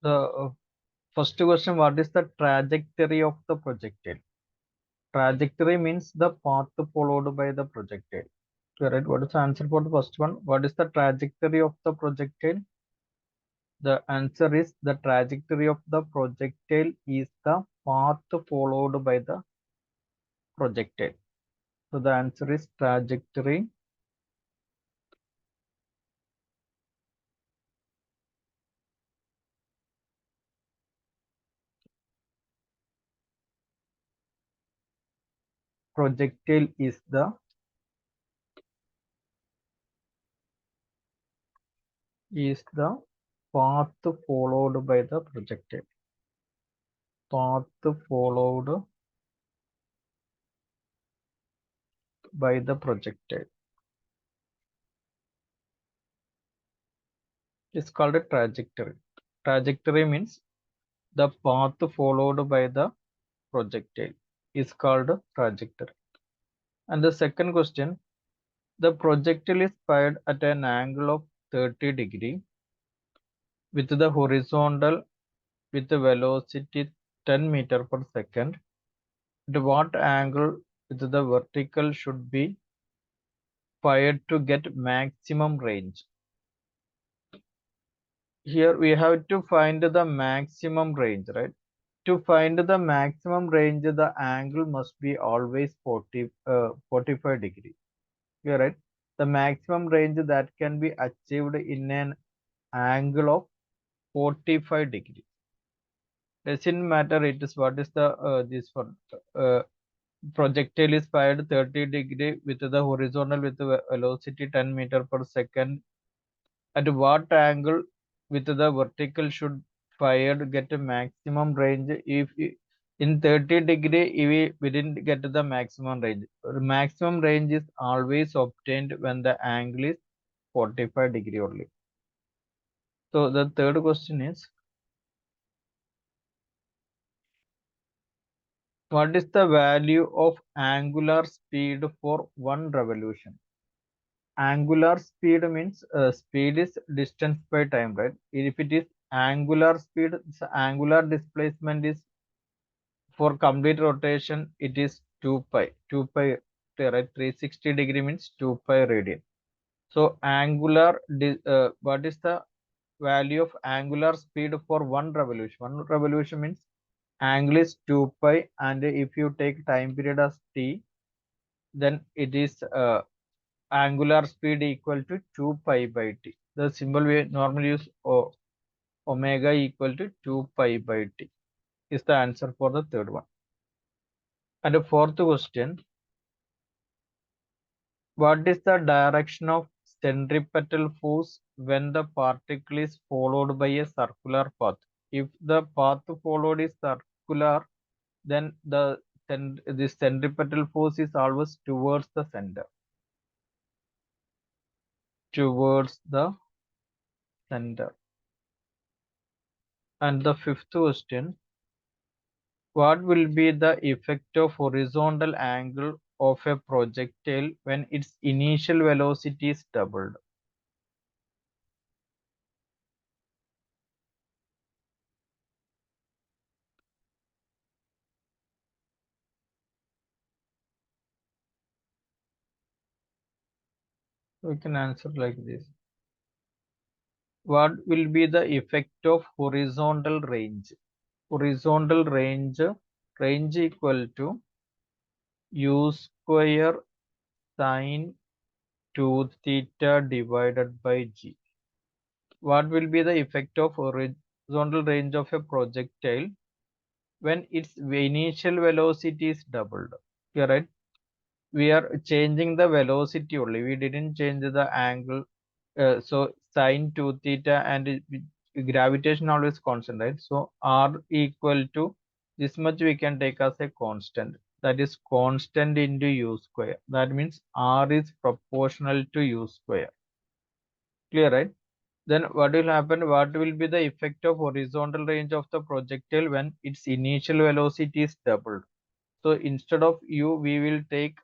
The first question, what is the trajectory of the projectile? Trajectory means the path followed by the projectile. Correct. What is the answer for the first one? What is the trajectory of the projectile? The answer is the trajectory of the projectile is the path followed by the projectile. So the answer is trajectory. Projectile is the path followed by the projectile. Path followed by the projectile is called a trajectory. Trajectory means the path followed by the projectile is called a trajectory. And the second question, the projectile is fired at an angle of 30 degree with the horizontal with the velocity 10 meter per second. At what angle with the vertical should be fired to get maximum range? Here we have to find the maximum range, right? To find the maximum range, the angle must be always 45 degree. You're right. The maximum range that can be achieved in an angle of 45 degree. Doesn't matter it is what is the this one projectile is fired 30 degree with the horizontal with the velocity 10 meter per second. At what angle with the vertical should fired get a maximum range? If in 30 degree we didn't get the maximum range. Maximum range is always obtained when the angle is 45 degree only. So the third question is, what is the value of angular speed for one revolution? Angular speed means speed is distance by time, right? If it is angular speed, the angular displacement is for complete rotation, it is 2 pi. 2 pi, right? 360 degree means 2 pi radian. So what is the value of angular speed for one revolution? One revolution means angle is 2 pi, and if you take time period as t, then it is angular speed equal to 2 pi by t. The symbol we normally use omega equal to 2 pi by t is the answer for the third one. And the fourth question, what is the direction of centripetal force when the particle is followed by a circular path? If the path followed is circular, then this centripetal force is always towards the center. Towards the center. And the fifth question, what will be the effect of horizontal angle of a projectile when its initial velocity is doubled? We can answer like this. What will be the effect of horizontal range? Horizontal range equal to u square sine 2 theta divided by g. What will be the effect of horizontal range of a projectile when its initial velocity is doubled? Yeah, right. We are changing the velocity only. We didn't change the angle. So sine 2 theta and gravitation always constant, right? So r equal to this much we can take as a constant. That is constant into u square. That means r is proportional to u square. Clear, right? Then what will happen? What will be the effect of horizontal range of the projectile when its initial velocity is doubled? So instead of u, we will take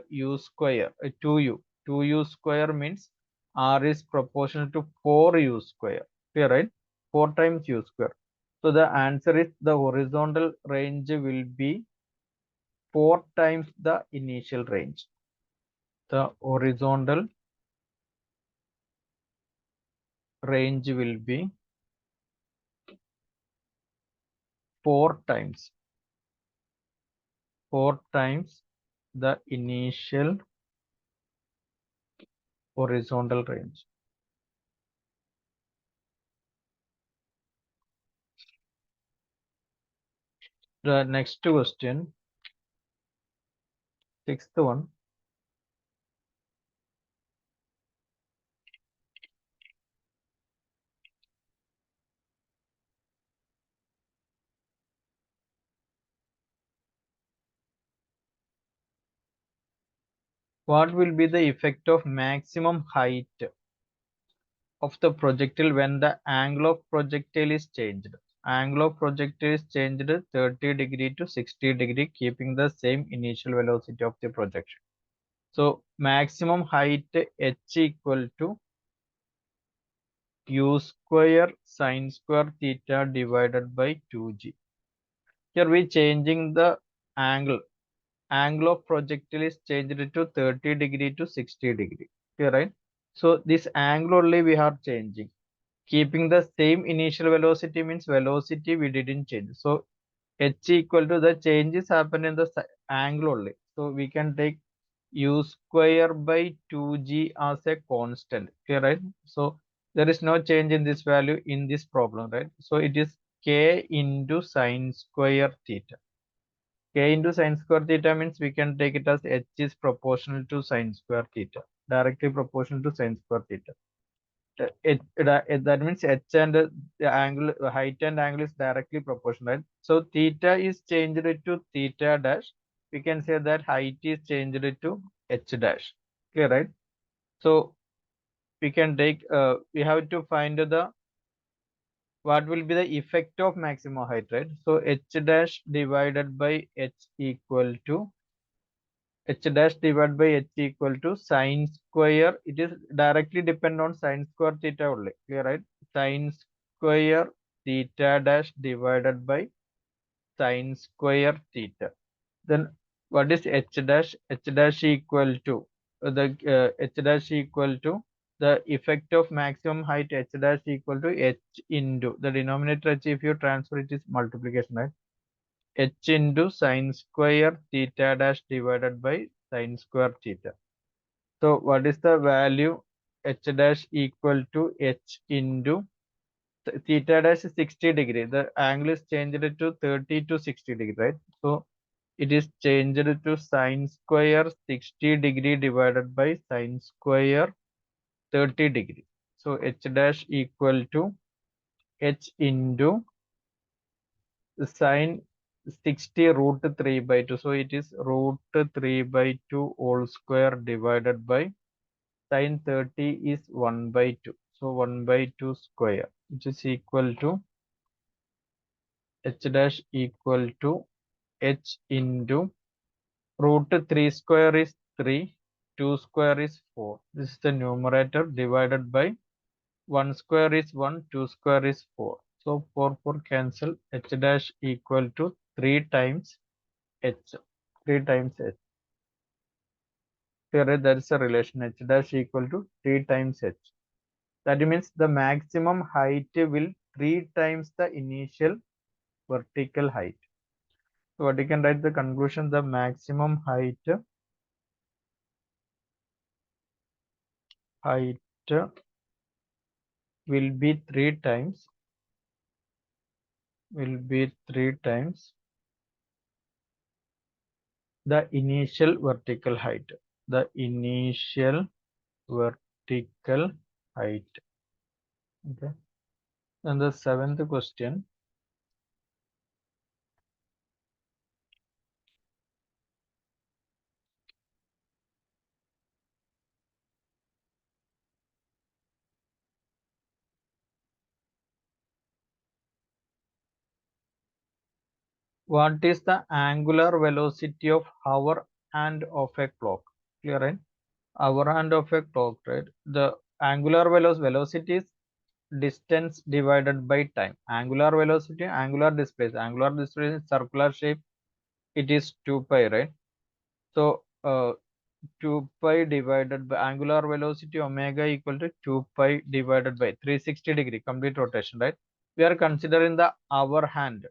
u square, 2u. 2u square means r is proportional to 4u square. Clear, right? 4 times u square. So the answer is the horizontal range will be 4 times the initial range. The horizontal range will be 4 times the initial horizontal range. The next question, sixth one. What will be the effect of maximum height of the projectile when the angle of projectile is changed? Angle of projectile is changed 30 degree to 60 degree, keeping the same initial velocity of the projection. So maximum height h equal to u square sine square theta divided by 2g. Here we changing the angle. Angle of projectile is changed to 30 degree to 60 degree. Okay, right? So this angle only we are changing. Keeping the same initial velocity means velocity we didn't change. So h equal to the changes happen in the angle only. So we can take u square by 2g as a constant. Okay, right? So there is no change in this value in this problem, right? So it is k into sine square theta. K into sine square theta means we can take it as h is proportional to sine square theta, directly proportional to sine square theta. That means h and the angle, height and angle is directly proportional, right? So theta is changed to theta dash. We can say that height is changed to h dash. Clear, right? So we can take, we have to find the, what will be the effect of maximum height, right? So h dash divided by h equal to h dash divided by h equal to sine square. It is directly depend on sine square theta only. Clear, right? Sine square theta dash divided by sine square theta. Then what is h dash? H dash equal to the h dash equal to the effect of maximum height. H dash equal to h into the denominator h. If you transfer it is multiplication, right? H into sine square theta dash divided by sine square theta. So what is the value? H dash equal to h into theta dash is 60 degree. The angle is changed to 30 to 60 degree, right? So it is changed to sine square 60 degree divided by sine square 30 degree. So h dash equal to h into sine 60 root 3 by 2. So it is root 3 by 2 whole square divided by sine 30 is 1 by 2. So 1 by 2 square, which is equal to h dash equal to h into root 3 square is 3, 2 square is 4. This is the numerator divided by 1 square is 1, 2 square is 4. So 4 cancel, h dash equal to 3 times h. 3 times h. Here there is a relation h dash equal to 3 times h. That means the maximum height will 3 times the initial vertical height. So what you can write the conclusion, the maximum height will be 3 times the initial vertical height. The initial vertical height. Okay. And the seventh question. What is the angular velocity of hour hand of a clock? Clear, right? Hour hand of a clock, right? The angular velocity is distance divided by time. Angular velocity, angular displacement, circular shape, it is 2 pi, right? So 2 pi divided by angular velocity omega equal to 2 pi divided by 360-degree complete rotation, right? We are considering the hour hand.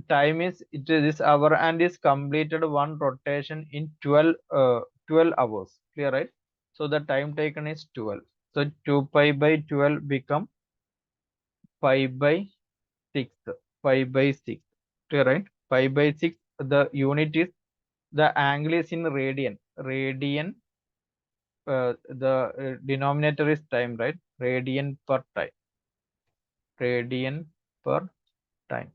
Time is, this hour hand is completed one rotation in 12 hours, clear, right? So the time taken is 12. So 2 pi by 12 become 5 by 6, 5 by 6, clear, right? 5 by 6, the unit is, the angle is in radian, the denominator is time, right? Radian per time, radian per time,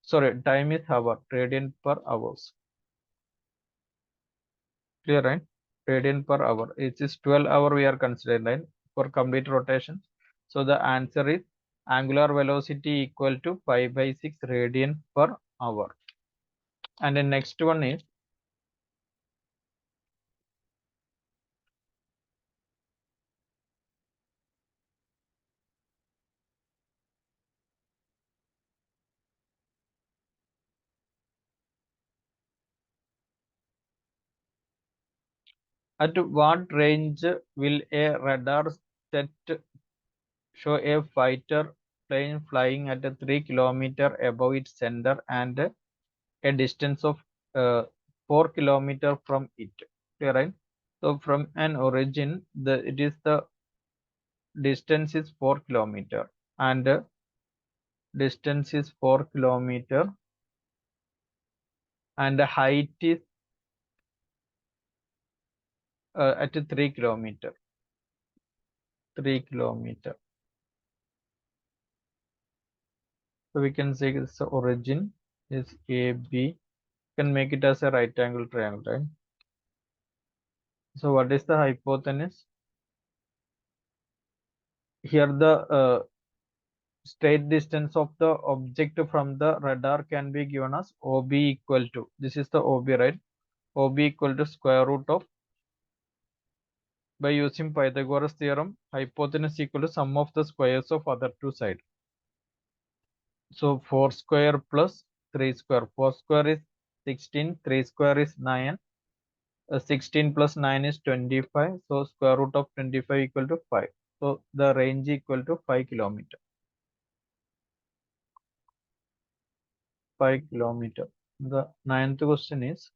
sorry, time is hour, radian per hours, clear, right? Radian per hour, it is 12 hour we are considering, right, for complete rotation. So the answer is angular velocity equal to 5 by 6 radian per hour. And the next one is at what range will a radar set show a fighter plane flying at a 3 kilometer above its center and a distance of 4 kilometer from it, clear, right? So from an origin, it is the distance is 4 kilometer, and distance is 4 kilometer, and the height is at 3 kilometer, 3 kilometer. So we can say this origin is AB. Can make it as a right angle triangle, right? So what is the hypotenuse? Here the straight distance of the object from the radar can be given as OB equal to, this is the OB, right? OB equal to square root of, by using Pythagoras theorem, hypotenuse equal to sum of the squares of other two sides. So 4 square plus 3 square. 4 square is 16, 3 square is 9. 16 plus 9 is 25. So square root of 25 equal to 5. So the range equal to 5 kilometer. 5 kilometer. The ninth question is,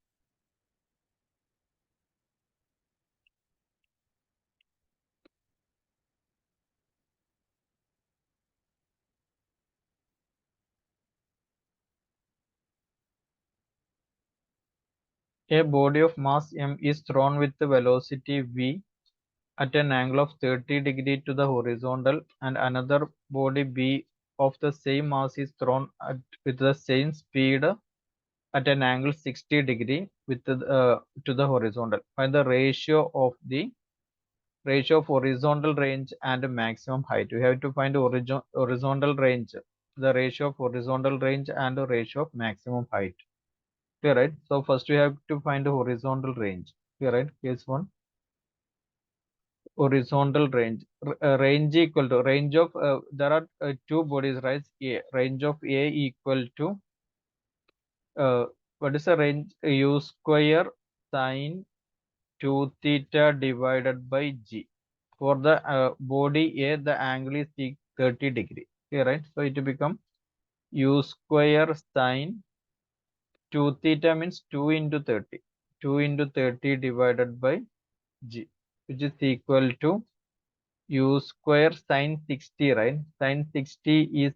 a body of mass m is thrown with the velocity v at an angle of 30 degree to the horizontal, and another body b of the same mass is thrown with the same speed at an angle 60 degree with to the horizontal. Find the ratio of horizontal range and maximum height. We have to find horizontal range, the ratio of horizontal range and the ratio of maximum height. Clear, right? So first we have to find the horizontal range. Clear, right? Case one. Horizontal range. Range equal to range of there are two bodies, right? A range of A equal to what is the range? U square sine 2 theta divided by G. For the body A, the angle is 30 degree. Okay, right? So it will become U square sine 2 theta means 2 into 30. 2 into 30 divided by G, which is equal to U square sine 60, right? Sine 60 is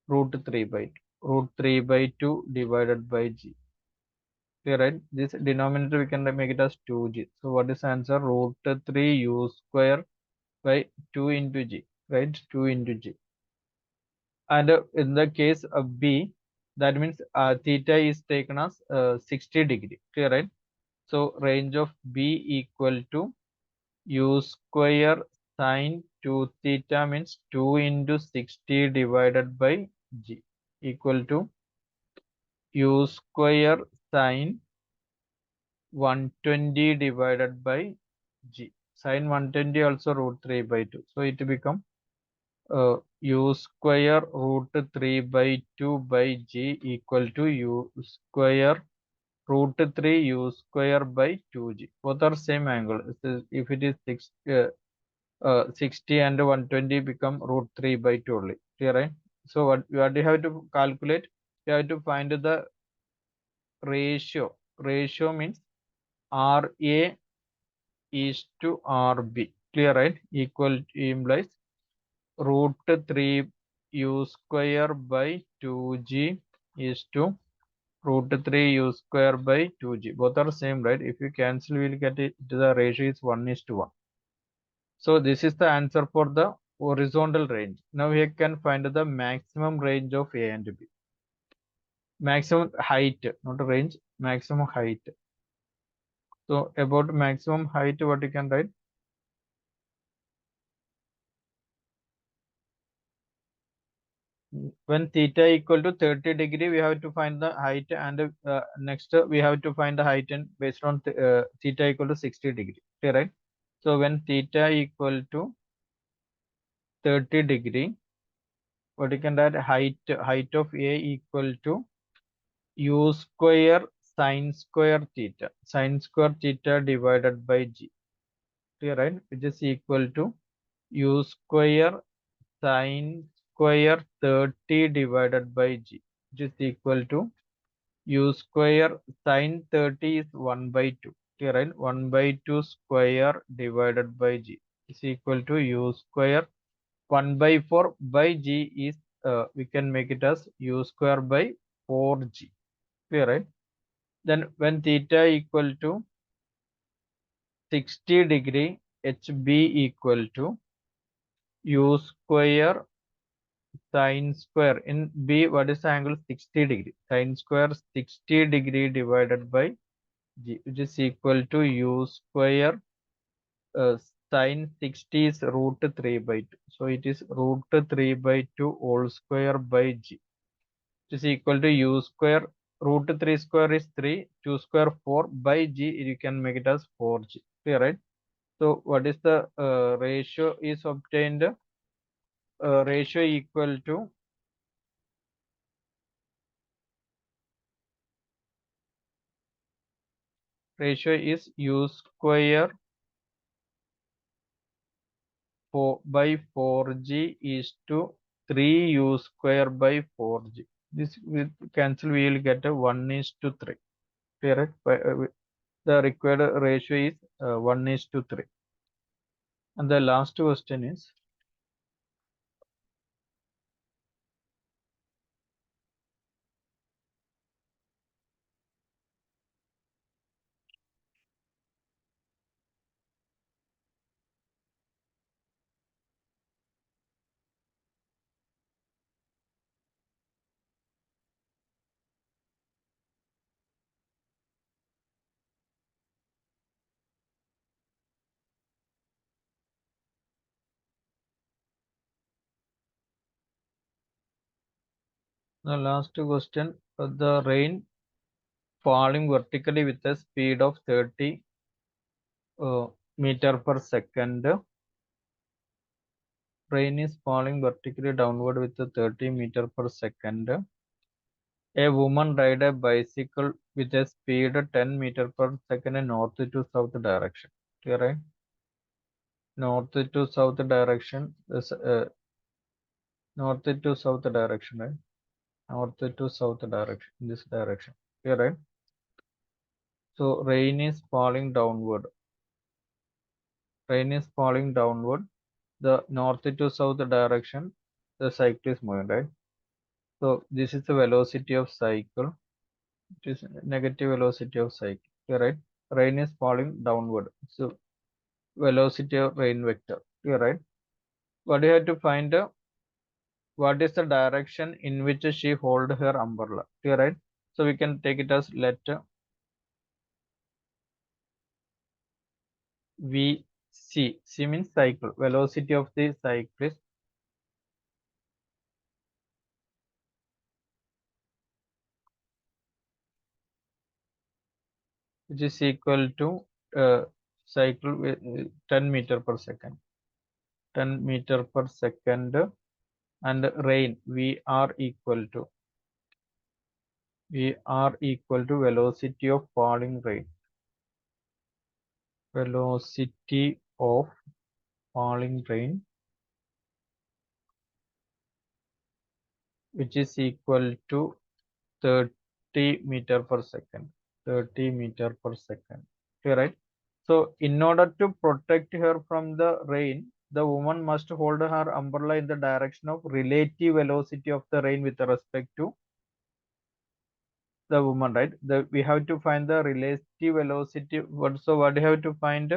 root 3 by 2. Root 3 by 2 divided by G. Okay, right? This denominator we can make it as 2G. So what is answer? Root 3 U square by 2 into G, right? 2 into G. And in the case of B, that means theta is taken as 60 degree, clear, right? So range of B equal to U square sine 2 theta means 2 into 60 divided by G equal to U square sine 120 divided by G. Sine 120 also root 3 by 2. So it become u square root 3 by 2 by g equal to u square root 3 u square by 2g. Both are same angle. If it is 60 and 120 become root 3 by 2 only. Clear, right? So what do you have to calculate? You have to find the ratio. Ratio means RA is to RB. Clear, right? Equal implies root 3 u square by 2g is to root 3 u square by 2g. Both are same, right? If you cancel, we will get it. The ratio is 1 is to 1. So this is the answer for the horizontal range. Now we can find the maximum range of A and B. Maximum height, not range, maximum height. So about maximum height, what you can write? When theta equal to 30 degree, we have to find the height, and next we have to find the height and based on theta equal to 60 degree. Okay, right? So when theta equal to 30 degree, what you can write? Height of A equal to u square sine square theta divided by g. Clear, right? Which is equal to u square sine square 30 divided by g, which is equal to u square sine 30 is 1 by 2. Clear, right? 1 by 2 square divided by g is equal to u square 1 by 4 by g is we can make it as u square by 4g. Clear, right? Then when theta equal to 60 degree, HB equal to u square sine square. In B, what is the angle? 60 degree. Sine square 60 degree divided by G, which is equal to u square uh, sine 60 is root 3 by 2. So it is root 3 by 2 whole square by G, which is equal to u square. Root 3 square is 3, 2 square 4 by G, you can make it as 4G. Clear, right? So what is the ratio is obtained? Ratio equal to ratio is u square 4 by 4g is to 3 u square by 4g. This will cancel, we will get a 1 is to 3. Correct? The required ratio is 1 is to 3. And the last question is, the last question, the rain falling vertically with a speed of 30 meter per second. Rain is falling vertically downward with a 30 meter per second. A woman ride a bicycle with a speed 10 meter per second in north to south direction. Clear, right? North to south direction. North to south direction, right? North to south direction. In this direction. Clear, right? So rain is falling downward. Rain is falling downward. The north to south direction. The cycle is moving, right? So this is the velocity of cycle. It is negative velocity of cycle. Clear, right? Rain is falling downward. So velocity of rain vector. Clear, right? What do you have to find? What is the direction in which she hold her umbrella? Clear, right? So we can take it as let V C. C means cycle. Velocity of the cyclist, which is equal to cycle with 10 meter per second. 10 meter per second, and rain VR equal to velocity of falling rain. Velocity of falling rain, which is equal to 30 meter per second. 30 meter per second. Okay, right? So in order to protect her from the rain, the woman must hold her umbrella in the direction of relative velocity of the rain with respect to the woman, right? We have to find the relative velocity. So what do you have to find?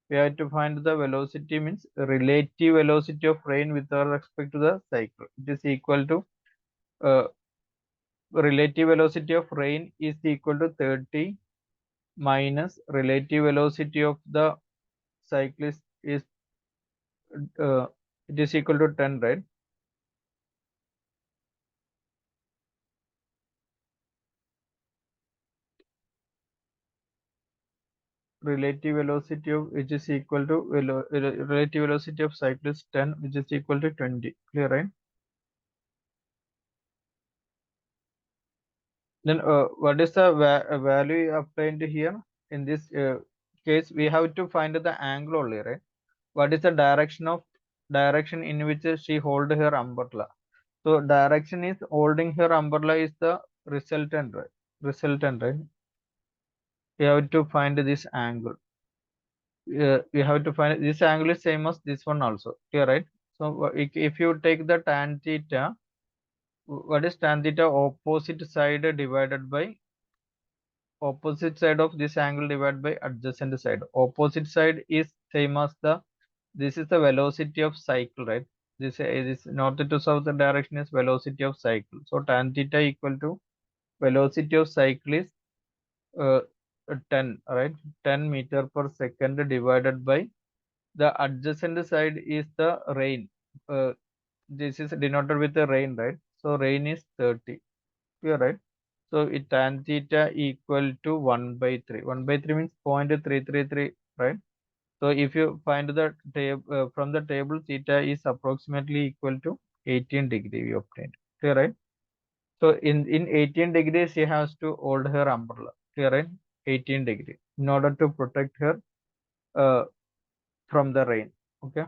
We have to find the velocity, means relative velocity of rain with respect to the cycle. It is equal to relative velocity of rain is equal to 30 minus relative velocity of the cyclist is it is equal to 10, right? Relative velocity of which is equal to relative velocity of cyclist 10, which is equal to 20. Clear, right? Then what is the value obtained here? In this case, we have to find the angle only, right? What is the direction in which she hold her umbrella? So direction is holding her umbrella is the resultant, right? Resultant, right? We have to find this angle. We have to find this angle is same as this one also. Clear, right? So if you take the tan theta, what is tan theta? Opposite side divided by opposite side of this angle divided by adjacent side. Opposite side is same as this is the velocity of cycle, right? This north to south direction is velocity of cycle. So tan theta equal to velocity of cycle is uh, 10, right? 10 meter per second divided by the adjacent side is the rain. This is denoted with the rain, right? So rain is 30. Clear, right? So it tan theta equal to 1 by 3. 1 by 3 means 0.333, right? So if you find the table from the table, theta is approximately equal to 18 degree we obtained. Clear, right? So in 18 degrees, she has to hold her umbrella. Clear, right? 18 degree in order to protect her from the rain. Okay.